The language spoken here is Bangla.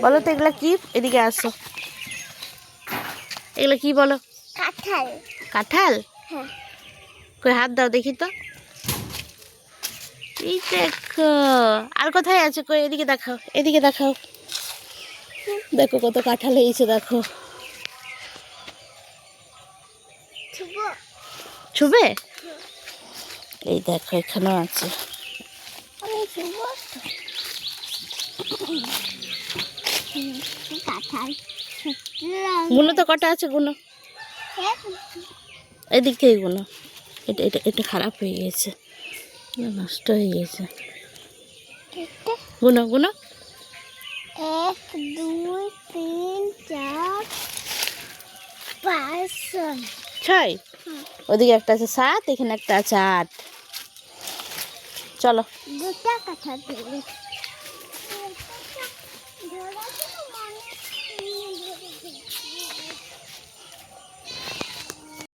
বলো তো এগুলা কি? এদিকে আসো। এগুলো কি বলো? কাঁঠাল। কাঁঠাল? হ্যাঁ। কই হাত দাও দেখি তো। এই দেখো। আর কোথায় আছে? কই এদিকে দেখাও, এদিকে দেখাও। দেখো কত কাঁঠাল হয়েছে দেখো। ছুবে? এই দেখো এখানেও আছে। কাঁঠাল। গুনো তো কটা আছে গুনো। এদিক থেকে গুনো। এটা এটা এটা খারাপ হয়ে গেছে, নষ্ট হয়ে গেছে। গুনো গুনো। 1 2 3 4 5 6। ওদিকে একটা আছে 7, এখানে একটা আছে 8। চলো। দুটা কাঁঠাল দিলি।